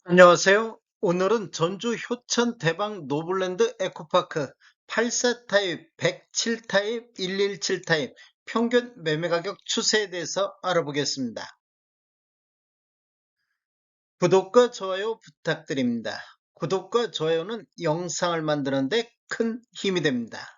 안녕하세요. 오늘은 전주 효천 대박 노블랜드 에코파크 84 타입, 107 타입, 117 타입 평균 매매 가격 추세에 대해서 알아보겠습니다. 구독과 좋아요 부탁드립니다. 구독과 좋아요는 영상을 만드는데 큰 힘이 됩니다.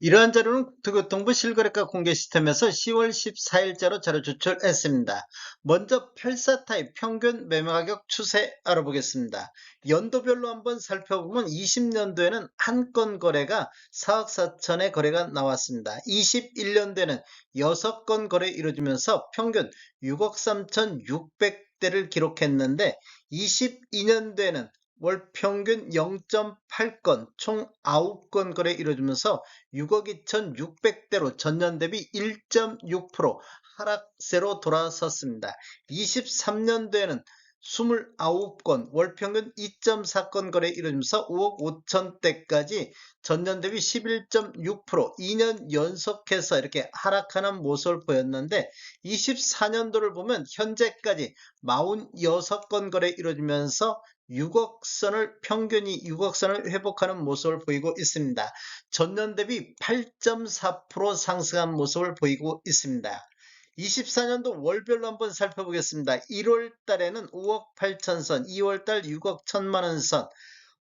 이러한 자료는 국토교통부 실거래가 공개 시스템에서 10월 14일자로 자료 제출했습니다. 먼저 84 타입 평균 매매가격 추세 알아보겠습니다. 연도별로 한번 살펴보면 20년도에는 한 건 거래가 4억 4천의 거래가 나왔습니다. 21년도에는 6건 거래 이루어지면서 평균 6억 3천6백대를 기록했는데 22년도에는 월 평균 0.8건, 총 9건 거래 이루어지면서 6억 2,600대로 전년 대비 1.6% 하락세로 돌아섰습니다. 23년도에는 29건, 월 평균 2.4건 거래 이루어지면서 5억 5천대까지 전년 대비 11.6%, 2년 연속해서 이렇게 하락하는 모습을 보였는데 24년도를 보면 현재까지 46건 거래 이루어지면서 6억 선을 평균이 6억 선을 회복하는 모습을 보이고 있습니다. 전년 대비 8.4% 상승한 모습을 보이고 있습니다. 24년도 월별로 한번 살펴보겠습니다. 1월 달에는 5억 8천 선, 2월 달 6억 1천만 원 선,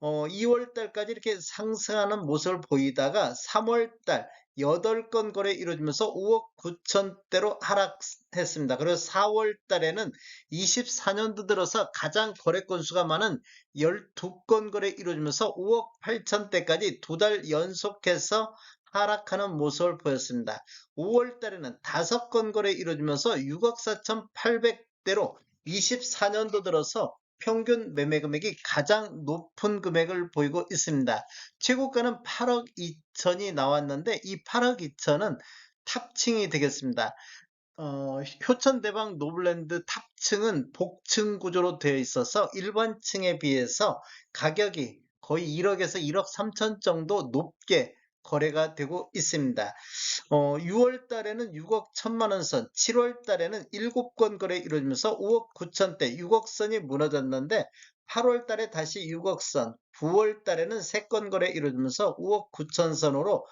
2월 달까지 이렇게 상승하는 모습을 보이다가 3월 달 8건 거래 이루어지면서 5억 9천대로 하락했습니다. 그리고 4월 달에는 24년도 들어서 가장 거래 건수가 많은 12건 거래 이루어지면서 5억 8천대까지 두 달 연속해서 하락하는 모습을 보였습니다. 5월 달에는 5건 거래 이루어지면서 6억 4,800대로 24년도 들어서 평균 매매 금액이 가장 높은 금액을 보이고 있습니다. 최고가는 8억 2천이 나왔는데 이 8억 2천은 탑층이 되겠습니다. 효천대박 노블랜드 탑층은 복층 구조로 되어 있어서 일반층에 비해서 가격이 거의 1억에서 1억 3천 정도 높게 거래가 되고 있습니다. 6월 달에는 6억 1천만 원 선, 7월 달에는 7건 거래 이루어지면서 5억 9천대, 6억 선이 무너졌는데 8월 달에 다시 6억 선, 9월 달에는 3건 거래 이루어지면서 5억 9천 선으로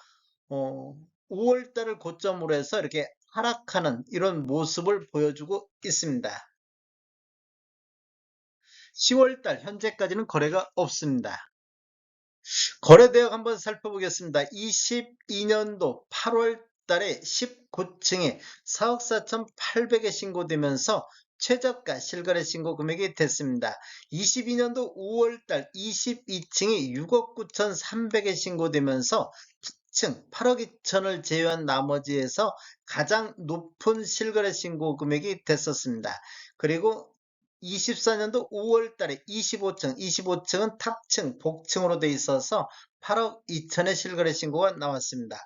5월 달을 고점으로 해서 이렇게 하락하는 이런 모습을 보여주고 있습니다. 10월 달 현재까지는 거래가 없습니다. 거래 대역 한번 살펴보겠습니다. 22년도 8월 달에 19층에 4억 4,800에 신고되면서 최저가 실거래 신고 금액이 됐습니다. 22년도 5월 달 22층이 6억 9,300에 신고되면서 층 8억 2천을 제외한 나머지에서 가장 높은 실거래 신고 금액이 됐었습니다. 그리고 24년도 5월 달에 25층은 탑층, 복층으로 돼 있어서 8억 2천의 실거래 신고가 나왔습니다.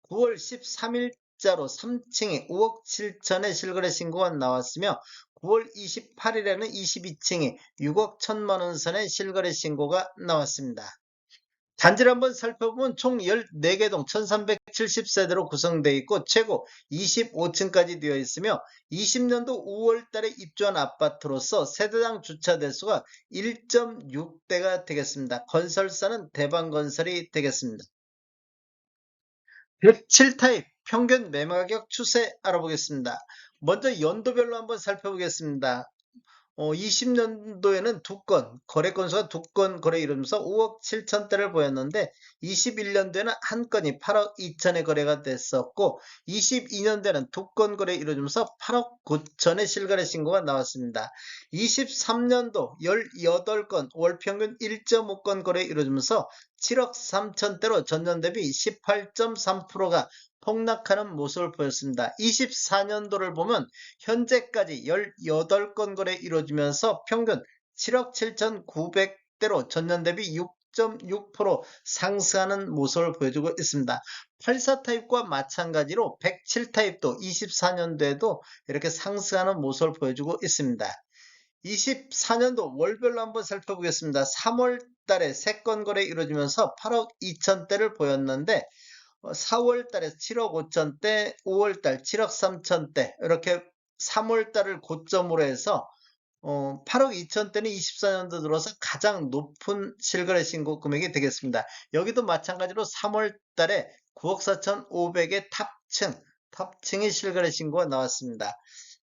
9월 13일자로 3층에 5억 7천의 실거래 신고가 나왔으며 9월 28일에는 22층에 6억 1천만 원 선의 실거래 신고가 나왔습니다. 단지를 한번 살펴보면 총 14개 동 1370세대로 구성되어 있고 최고 25층까지 되어 있으며 20년도 5월 달에 입주한 아파트로서 세대당 주차 대수가 1.6대가 되겠습니다. 건설사는 대방건설이 되겠습니다. 107 타입 평균 매매가격 추세 알아보겠습니다. 먼저 연도별로 한번 살펴보겠습니다. 20년도에는 두 건, 거래 건수가 두 건 거래 이루면서 5억 7천대를 보였는데 21년도에는 한 건이 8억 2천의 거래가 됐었고 22년도에는 두 건 거래 이루어지면서 8억 9천의 실거래 신고가 나왔습니다. 23년도 18건, 월 평균 1.5건 거래 이루어지면서 7억 3천대로 전년 대비 18.3%가 폭락하는 모습을 보였습니다. 24년도를 보면 현재까지 18건 거래 이루어지면서 평균 7억 7,900대로 전년 대비 6.6% 상승하는 모습을 보여주고 있습니다. 84 타입과 마찬가지로 107 타입도 24년도에도 이렇게 상승하는 모습을 보여주고 있습니다. 24년도 월별로 한번 살펴보겠습니다. 3월 달에 3건 거래 이루어지면서 8억 2천대를 보였는데 4월 달에 7억 5천대, 5월 달 7억 3천대 이렇게 3월 달을 고점으로 해서 8억 2천대는 24년도 들어서 가장 높은 실거래 신고 금액이 되겠습니다. 여기도 마찬가지로 3월 달에 9억 4,500의 탑층이 실거래 신고가 나왔습니다.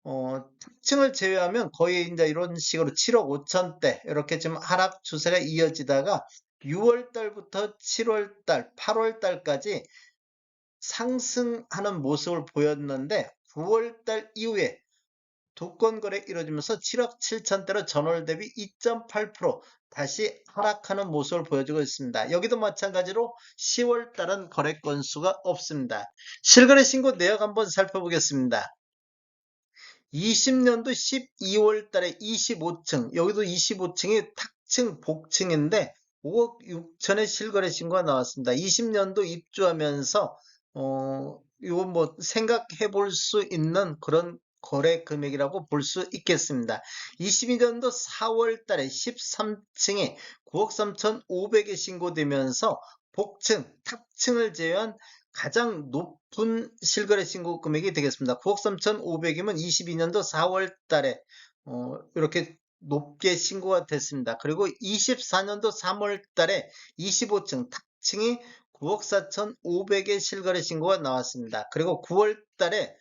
탑층을 제외하면 거의 이제 이런 식으로 7억 5천대 이렇게 좀 하락 추세가 이어지다가 6월 달부터 7월 달, 8월 달까지 상승하는 모습을 보였는데 9월 달 이후에 두 건 거래 이루어지면서 7억 7천대로 전월 대비 2.8% 다시 하락하는 모습을 보여주고 있습니다. 여기도 마찬가지로 10월 달은 거래 건수가 없습니다. 실거래 신고 내역 한번 살펴보겠습니다. 20년도 12월 달에 25층, 여기도 25층이 탁층, 복층인데 5억 6천의 실거래 신고가 나왔습니다. 20년도 입주하면서 이건 뭐 생각해 볼 수 있는 그런 거래 금액이라고 볼 수 있겠습니다. 22년도 4월 달에 13층에 9억 3,500에 신고되면서 복층, 탑층을 제외한 가장 높은 실거래 신고 금액이 되겠습니다. 9억 3,500이면 22년도 4월 달에 이렇게 높게 신고가 됐습니다. 그리고 24년도 3월 달에 25층 탑층이 9억 4,500의 실거래 신고가 나왔습니다. 그리고 9월 달에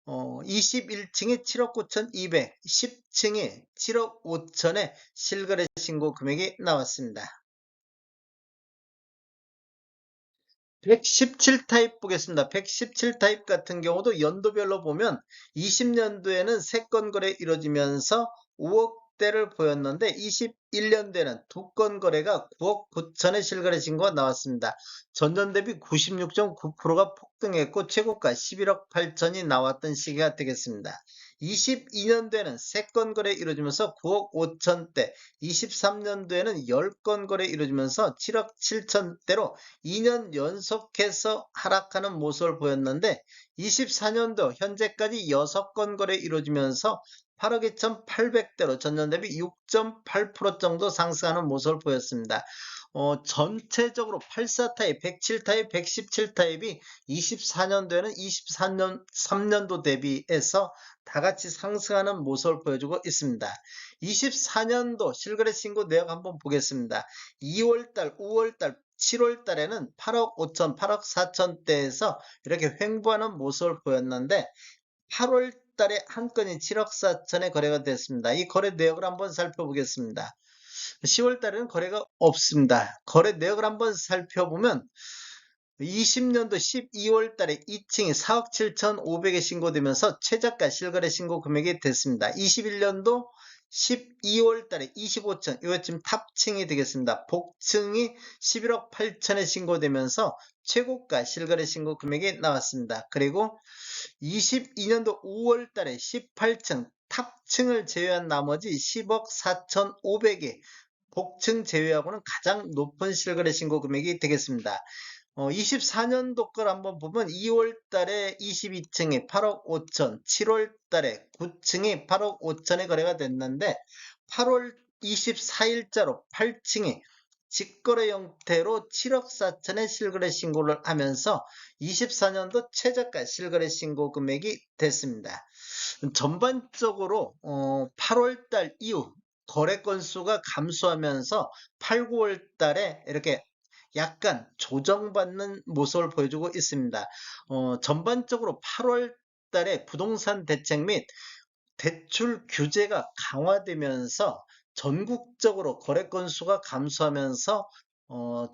21층이 7억 9,200, 10층이 7억 5천의 실거래 신고 금액이 나왔습니다. 117 타입 보겠습니다. 117 타입 같은 경우도 연도별로 보면 20년도에는 3건 거래 이루어지면서 5억대를 보였는데 21년도에는 2건 거래가 9억 9천의 실거래 신고가 나왔습니다. 전년 대비 96.9%가 폭등했고 최고가 11억 8천이 나왔던 시기가 되겠습니다. 22년도에는 3건 거래 이루어지면서 9억 5천대, 23년도에는 10건 거래 이루어지면서 7억 7천대로 2년 연속해서 하락하는 모습을 보였는데 24년도 현재까지 6건 거래 이루어지면서 8억 2,800대로 전년 대비 6.8% 정도 상승하는 모습을 보였습니다. 전체적으로 84 타입, 107 타입, 117 타입이 24년도에는 23년도 대비해서 다 같이 상승하는 모습을 보여주고 있습니다. 24년도 실거래 신고 내역 한번 보겠습니다. 2월달, 5월달, 7월달에는 8억 5천, 8억 4천대에서 이렇게 횡보하는 모습을 보였는데 8월달에 한 건이 7억 4천에 거래가 됐습니다. 이 거래 내역을 한번 살펴보겠습니다. 10월달에는 거래가 없습니다. 거래 내역을 한번 살펴보면 20년도 12월 달에 2층이 4억 7,500에 신고되면서 최저가 실거래 신고 금액이 됐습니다. 21년도 12월 달에 25층, 이거 지금 탑층이 되겠습니다. 복층이 11억 8천에 신고되면서 최고가 실거래 신고 금액이 나왔습니다. 그리고 22년도 5월 달에 18층, 탑층을 제외한 나머지 10억 4,500에 복층 제외하고는 가장 높은 실거래 신고 금액이 되겠습니다. 24년도 걸 한번 보면 2월 달에 22층이 8억 5천, 7월 달에 9층이 8억 5천에 거래가 됐는데 8월 24일자로 8층이 직거래 형태로 7억 4천의 실거래 신고를 하면서 24년도 최저가 실거래 신고 금액이 됐습니다. 전반적으로 8월 달 이후 거래 건수가 감소하면서 8, 9월 달에 이렇게 약간 조정받는 모습을 보여주고 있습니다. 전반적으로 8월 달에 부동산 대책 및 대출 규제가 강화되면서 전국적으로 거래 건수가 감소하면서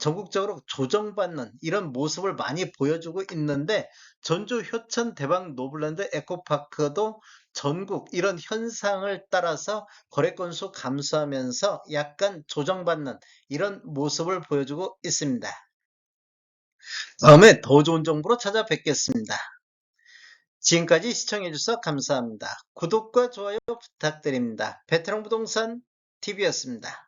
전국적으로 조정받는 이런 모습을 많이 보여주고 있는데 전주 효천 대박 노블랜드 에코파크도 전국 이런 현상을 따라서 거래 건수 감소하면서 약간 조정받는 이런 모습을 보여주고 있습니다. 다음에 더 좋은 정보로 찾아뵙겠습니다. 지금까지 시청해주셔서 감사합니다. 구독과 좋아요 부탁드립니다. 베테랑 부동산 TV였습니다.